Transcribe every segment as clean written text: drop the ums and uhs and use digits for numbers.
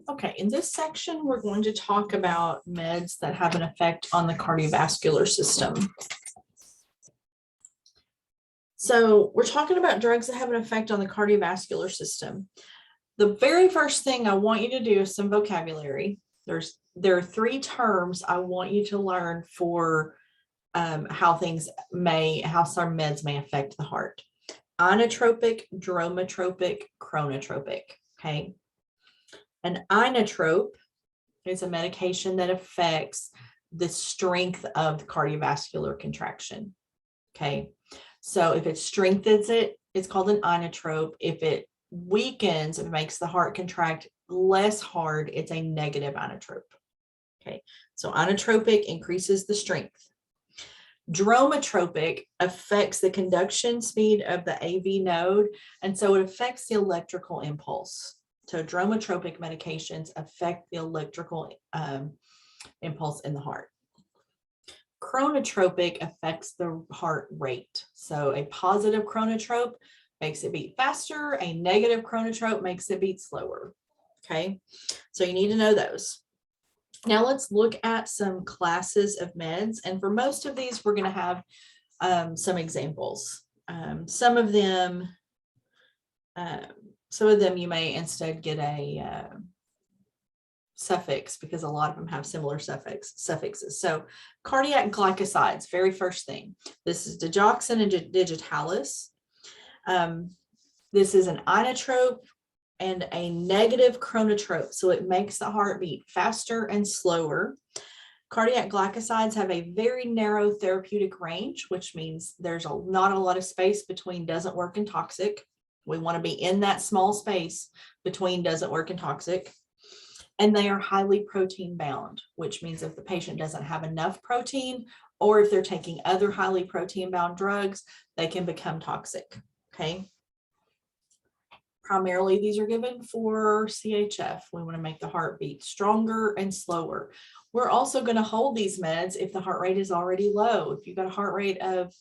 Okay, in this section, we're going to talk about meds that have an effect on the cardiovascular system. So we're talking about drugs that have an effect on the cardiovascular system. The very first thing I want you to do is some vocabulary. There are three terms I want you to learn for how some meds may affect the heart. Inotropic, dromotropic, chronotropic, okay? An inotrope is a medication that affects the strength of the cardiovascular contraction, okay? So if it strengthens it, it's called an inotrope. If it weakens, it makes the heart contract less hard, it's a negative inotrope, okay? So inotropic increases the strength. Dromotropic affects the conduction speed of the AV node, and so it affects the electrical impulse. So dromotropic medications affect the electrical impulse in the heart. Chronotropic affects the heart rate. So a positive chronotrope makes it beat faster, a negative chronotrope makes it beat slower, okay? So you need to know those. Now let's look at some classes of meds, and for most of these, we're going to have some examples. Some of them you may instead get a suffix because a lot of them have similar suffixes. So cardiac glycosides, very first thing. This is digoxin and digitalis. This is an inotrope and a negative chronotrope, so it makes the heart beat faster and slower. Cardiac glycosides have a very narrow therapeutic range, which means there's not a lot of space between doesn't work and toxic. We want to be in that small space between doesn't work and toxic. And they are highly protein bound, which means if the patient doesn't have enough protein, or if they're taking other highly protein bound drugs, they can become toxic, okay? Primarily, these are given for CHF. We want to make the heart beat stronger and slower. We're also going to hold these meds if the heart rate is already low. If you've got a heart rate of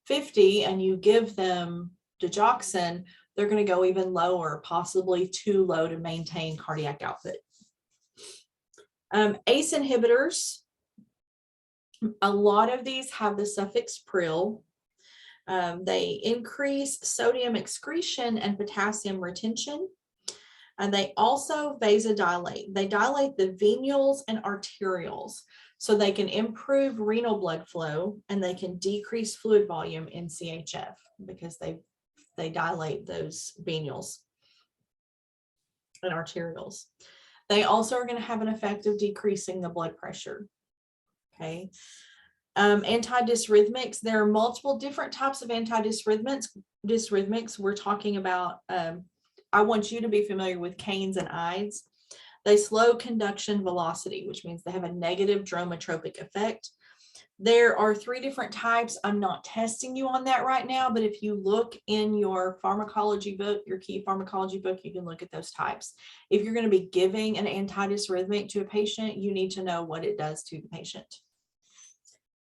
50 and you give them digoxin, they're going to go even lower, possibly too low to maintain cardiac output. ACE inhibitors, a lot of these have the suffix pril. They increase sodium excretion and potassium retention. And they also vasodilate. They dilate the venules and arterioles, so they can improve renal blood flow and they can decrease fluid volume in CHF because they dilate those venules and arterioles. They also are going to have an effect of decreasing the blood pressure, okay? Anti-Dysrhythmics, there are multiple different types of anti-dysrhythmics. We're talking about, I want you to be familiar with canes and ides. They slow conduction velocity, which means they have a negative dromotropic effect. There are three different types. I'm not testing you on that right now, but if you look in your pharmacology book, your key pharmacology book, you can look at those types. If you're going to be giving an anti-dysrhythmic to a patient, you need to know what it does to the patient.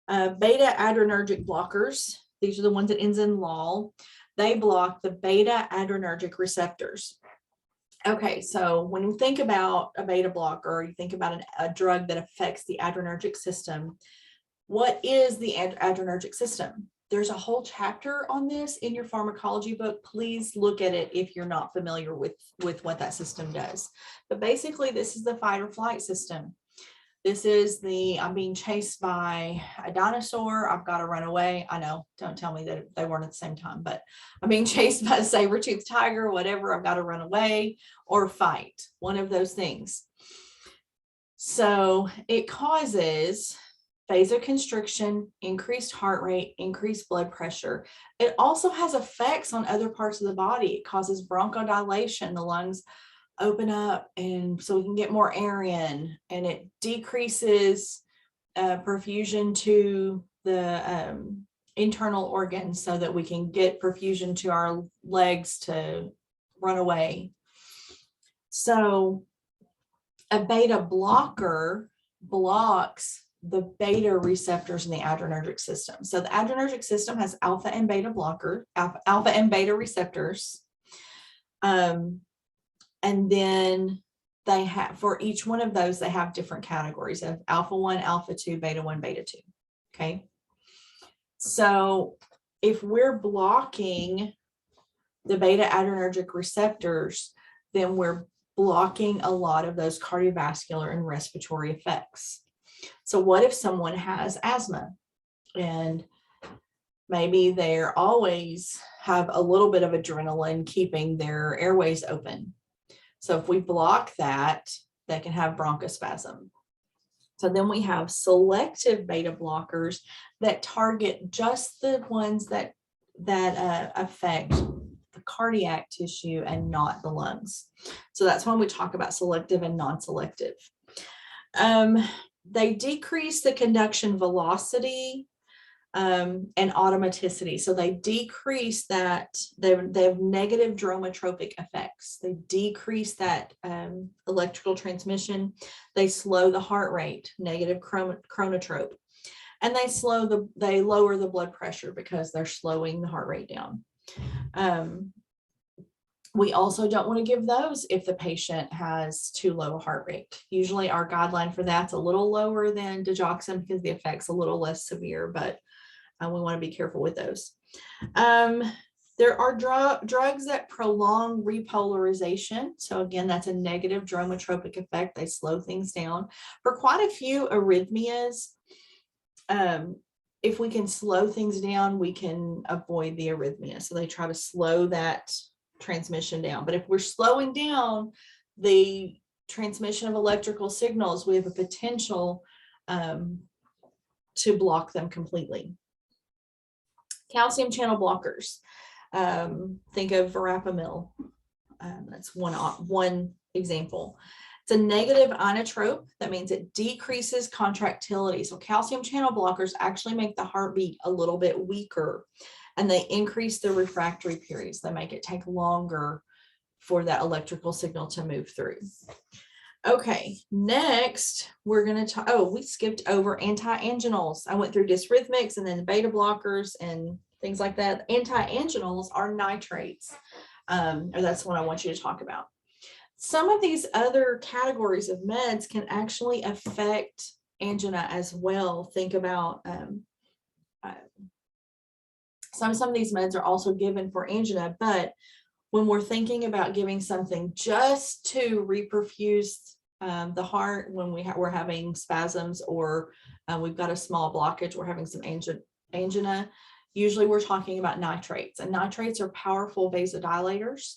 Beta adrenergic blockers, these are the ones that ends in lol. They block the beta adrenergic receptors. Okay, so when you think about a beta blocker, you think about a drug that affects the adrenergic system. What is the adrenergic system? There's a whole chapter on this in your pharmacology book. Please look at it if you're not familiar with what that system does. But basically, this is the fight or flight system. This is I'm being chased by a dinosaur. I've got to run away. I know, don't tell me that they weren't at the same time, but I'm being chased by a saber-toothed tiger, whatever. I've got to run away or fight, one of those things. So it causes vasoconstriction, increased heart rate, increased blood pressure. It also has effects on other parts of the body. It causes bronchodilation. The lungs open up and so we can get more air in, and it decreases perfusion to the internal organs so that we can get perfusion to our legs to run away. So a beta blocker blocks the beta receptors in the adrenergic system. So the adrenergic system has alpha and beta receptors. And then they have, for each one of those, they have different categories of alpha 1, alpha 2, beta 1, beta 2. Okay. So if we're blocking the beta adrenergic receptors, then we're blocking a lot of those cardiovascular and respiratory effects. So what if someone has asthma and maybe they're always have a little bit of adrenaline keeping their airways open? So if we block that, they can have bronchospasm. So then we have selective beta blockers that target just the ones that affect the cardiac tissue and not the lungs. So that's when we talk about selective and non-selective. They decrease the conduction velocity and automaticity. So they decrease that, they have negative dromotropic effects. They decrease that electrical transmission. They slow the heart rate, negative chronotrope. And they lower the blood pressure because they're slowing the heart rate down. We also don't want to give those if the patient has too low a heart rate. Usually our guideline for that's a little lower than digoxin because the effect's a little less severe, but we want to be careful with those. There are drugs that prolong repolarization. So again, that's a negative dromotropic effect. They slow things down. For quite a few arrhythmias, if we can slow things down, we can avoid the arrhythmia. So they try to slow that transmission down. But if we're slowing down the transmission of electrical signals, we have a potential to block them completely. Calcium channel blockers. Think of verapamil. That's one example. It's a negative inotrope. That means it decreases contractility. So calcium channel blockers actually make the heartbeat a little bit weaker, and they increase the refractory periods. They make it take longer for that electrical signal to move through. Okay, next we're going to talk, we skipped over anti-anginals. I went through dysrhythmics and then beta blockers and things like that. Anti-anginals are nitrates, or that's what I want you to talk about. Some of these other categories of meds can actually affect angina as well. Think about some of these meds are also given for angina, but when we're thinking about giving something just to reperfuse the heart when we're having spasms or we've got a small blockage, we're having some angina, usually we're talking about nitrates. And nitrates are powerful vasodilators.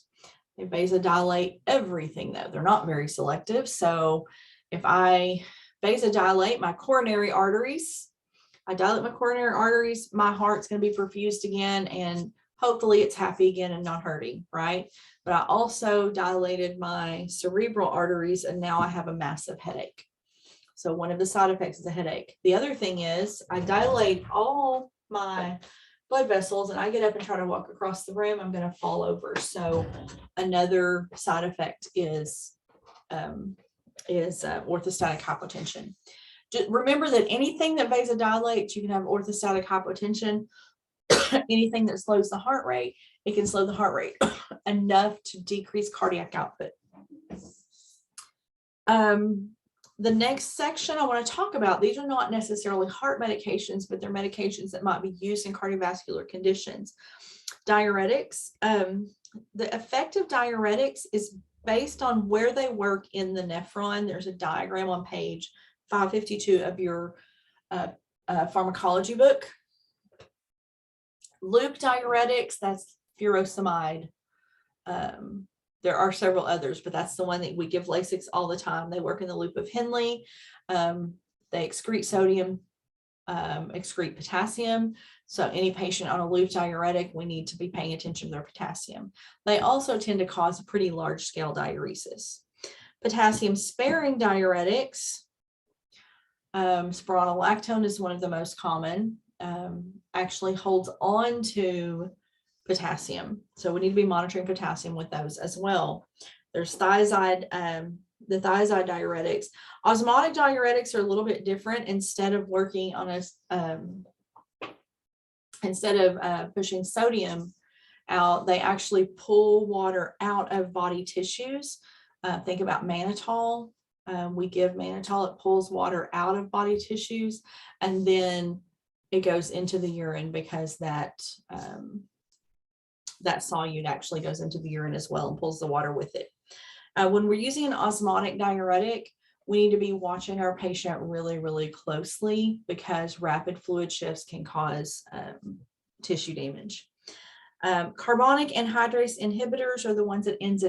They vasodilate everything, though. They're not very selective. So if I vasodilate my coronary arteries, my heart's going to be perfused again, and hopefully it's happy again and not hurting, right? But I also dilated my cerebral arteries, and now I have a massive headache. So one of the side effects is a headache. The other thing is I dilate all my blood vessels and I get up and try to walk across the room, I'm going to fall over. So another side effect is orthostatic hypotension. Just remember that anything that vasodilates, you can have orthostatic hypotension. Anything that slows the heart rate, it can slow the heart rate enough to decrease cardiac output. The next section I want to talk about, these are not necessarily heart medications, but they're medications that might be used in cardiovascular conditions. Diuretics. The effect of diuretics is based on where they work in the nephron. There's a diagram on page 552 of your pharmacology book. Loop diuretics, that's furosemide. There are several others, but that's the one that we give Lasix all the time. They work in the loop of Henle. They excrete sodium, excrete potassium. So any patient on a loop diuretic, we need to be paying attention to their potassium. They also tend to cause a pretty large scale diuresis. Potassium sparing diuretics, spironolactone is one of the most common, actually holds on to potassium. So we need to be monitoring potassium with those as well. There's thiazide, the thiazide diuretics. Osmotic diuretics are a little bit different. Instead of working on instead of pushing sodium out, they actually pull water out of body tissues. Think about mannitol. We give mannitol, it pulls water out of body tissues, and then it goes into the urine because that solute actually goes into the urine as well and pulls the water with it. When we're using an osmotic diuretic, we need to be watching our patient really, really closely because rapid fluid shifts can cause tissue damage. Carbonic anhydrase inhibitors are the ones that end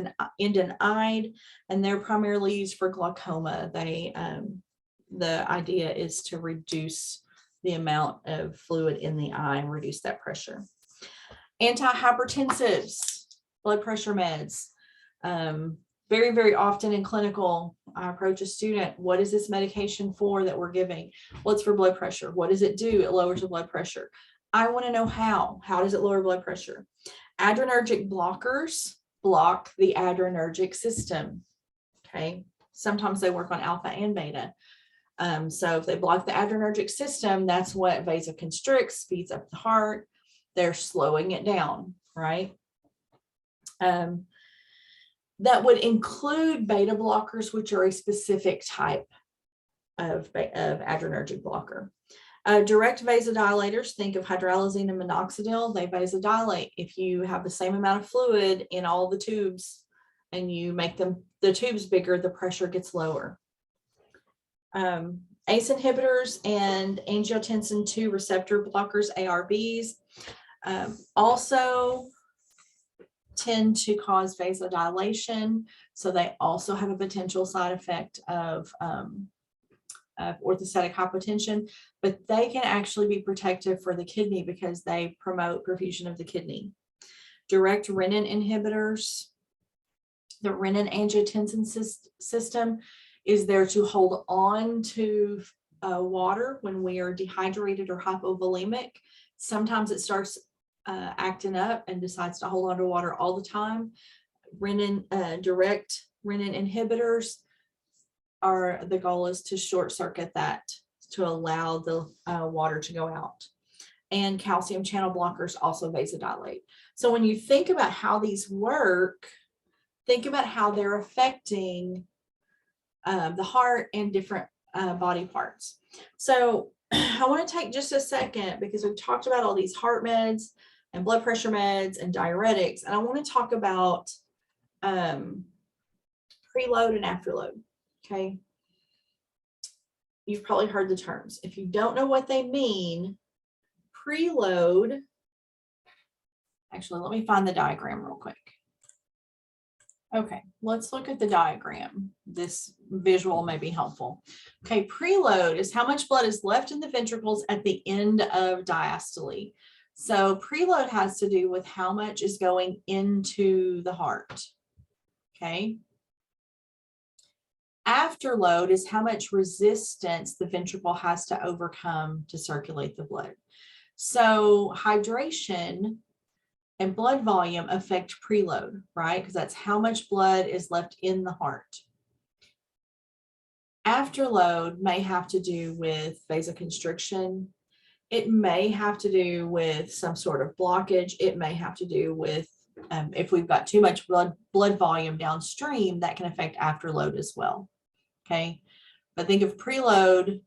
in "ide," and they're primarily used for glaucoma. The idea is to reduce the amount of fluid in the eye and reduce that pressure. Antihypertensives, blood pressure meds. Very, very often in clinical, I approach a student, what is this medication for that we're giving? Well, it's for blood pressure. What does it do? It lowers the blood pressure. I want to know how. How does it lower blood pressure? Adrenergic blockers block the adrenergic system. Okay. Sometimes they work on alpha and beta. So if they block the adrenergic system, that's what vasoconstricts, speeds up the heart. They're slowing it down, right? That would include beta blockers, which are a specific type of adrenergic blocker. Direct vasodilators, think of hydralazine and minoxidil. They vasodilate. If you have the same amount of fluid in all the tubes and you make the tubes bigger, the pressure gets lower. ACE inhibitors and angiotensin II receptor blockers, ARBs, also tend to cause vasodilation. So they also have a potential side effect of orthostatic hypotension, but they can actually be protective for the kidney because they promote perfusion of the kidney. Direct renin inhibitors, the renin angiotensin system is there to hold on to water when we are dehydrated or hypovolemic. Sometimes it starts acting up and decides to hold on to water all the time. Direct renin inhibitors the goal is to short circuit that to allow the water to go out. And calcium channel blockers also vasodilate. So when you think about how these work, think about how they're affecting the heart and different body parts. So I want to take just a second because we've talked about all these heart meds and blood pressure meds and diuretics, and I want to talk about preload and afterload. Okay. You've probably heard the terms. If you don't know what they mean, preload, actually, let me find the diagram real quick. Okay, let's look at the diagram. This visual may be helpful. Okay, preload is how much blood is left in the ventricles at the end of diastole. So preload has to do with how much is going into the heart. Okay. Afterload is how much resistance the ventricle has to overcome to circulate the blood. So hydration and blood volume affect preload, right? Because that's how much blood is left in the heart. Afterload may have to do with vasoconstriction. It may have to do with some sort of blockage. It may have to do with if we've got too much blood volume downstream, that can affect afterload as well. Okay, but think of preload,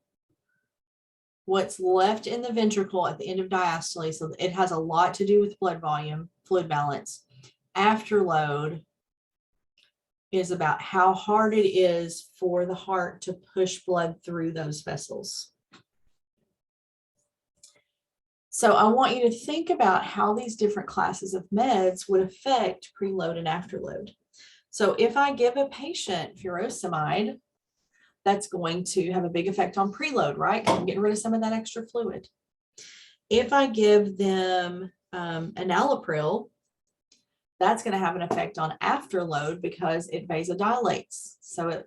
what's left in the ventricle at the end of diastole. So it has a lot to do with blood volume, fluid balance. Afterload is about how hard it is for the heart to push blood through those vessels. So I want you to think about how these different classes of meds would affect preload and afterload. So if I give a patient furosemide, that's going to have a big effect on preload, right? I'm getting rid of some of that extra fluid. If I give them enalapril, that's going to have an effect on afterload because it vasodilates. So it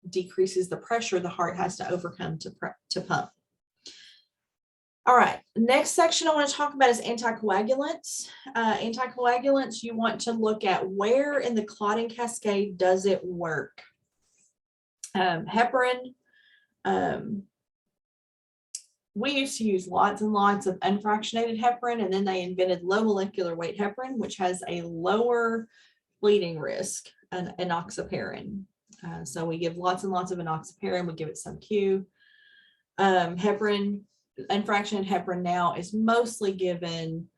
decreases the pressure the heart has to overcome to pump. All right, next section I want to talk about is anticoagulants. Anticoagulants, you want to look at where in the clotting cascade does it work. Heparin, we used to use lots and lots of unfractionated heparin, and then they invented low molecular weight heparin, which has a lower bleeding risk. enoxaparin. So we give lots and lots of enoxaparin. We give it some Q. Heparin, unfractionated heparin now is mostly given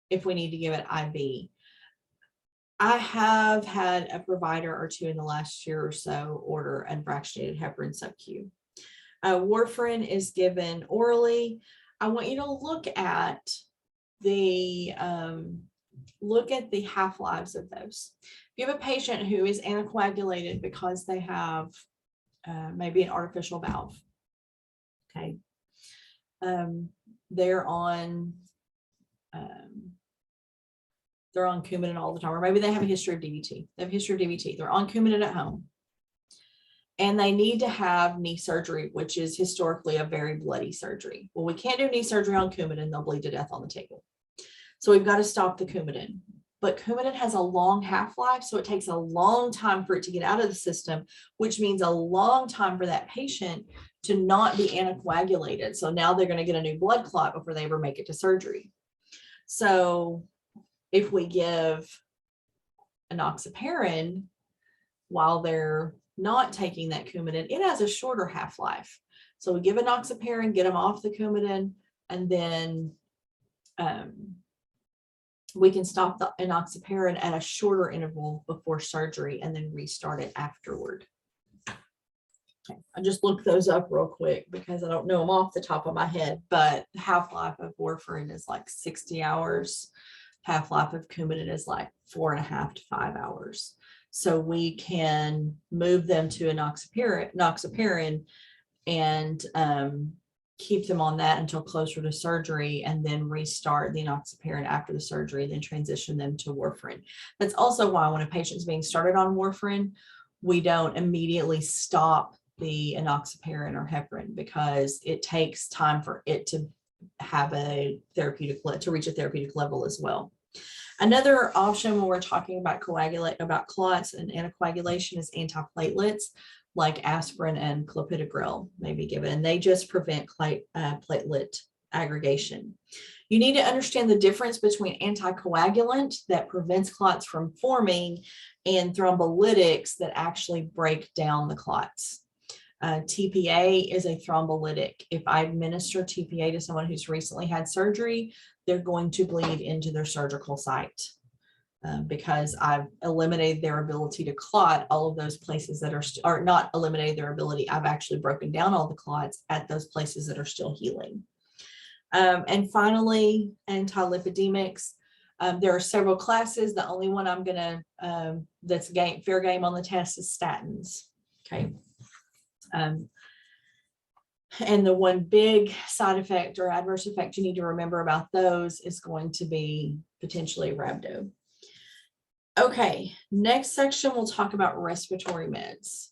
if we need to give it IV. I have had a provider or two in the last year or so order unfractionated heparin sub-Q. Warfarin is given orally. I want you to look at the half-lives of those. If you have a patient who is anticoagulated because they have maybe an artificial valve, okay, they're on Coumadin all the time, or maybe they have a history of DVT. They have a history of DVT. They're on Coumadin at home, and they need to have knee surgery, which is historically a very bloody surgery. Well, we can't do knee surgery on Coumadin. They'll bleed to death on the table. So we've got to stop the Coumadin. But Coumadin has a long half-life, so it takes a long time for it to get out of the system, which means a long time for that patient to not be anticoagulated. So now they're going to get a new blood clot before they ever make it to surgery. So if we give enoxaparin while they're not taking that Coumadin, it has a shorter half-life. So we give enoxaparin, get them off the Coumadin, and then we can stop the enoxaparin at a shorter interval before surgery and then restart it afterward. Okay, I just looked those up real quick because I don't know them off the top of my head, but half-life of Warfarin is like 60 hours. Half-life of Coumadin is like 4.5 to 5 hours. So we can move them to enoxaparin and keep them on that until closer to surgery, and then restart the enoxaparin after the surgery, and then transition them to Warfarin. That's also why when a patient's being started on Warfarin, we don't immediately stop the enoxaparin or heparin, because it takes time for it to have a therapeutic, to reach a therapeutic level as well. Another option when we're talking about clots and anticoagulation is antiplatelets, like aspirin and clopidogrel may be given, and they just prevent platelet aggregation. You need to understand the difference between anticoagulant that prevents clots from forming and thrombolytics that actually break down the clots. TPA is a thrombolytic. If I administer TPA to someone who's recently had surgery, they're going to bleed into their surgical site. Because I've eliminated their ability to clot all of those places that are not eliminated their ability. I've actually broken down all the clots at those places that are still healing. And finally, anti-lipidemics. There are several classes. The only one I'm gonna that's fair game on the test is statins. Okay. And the one big side effect or adverse effect you need to remember about those is going to be potentially rhabdo. Okay, next section we'll talk about respiratory meds.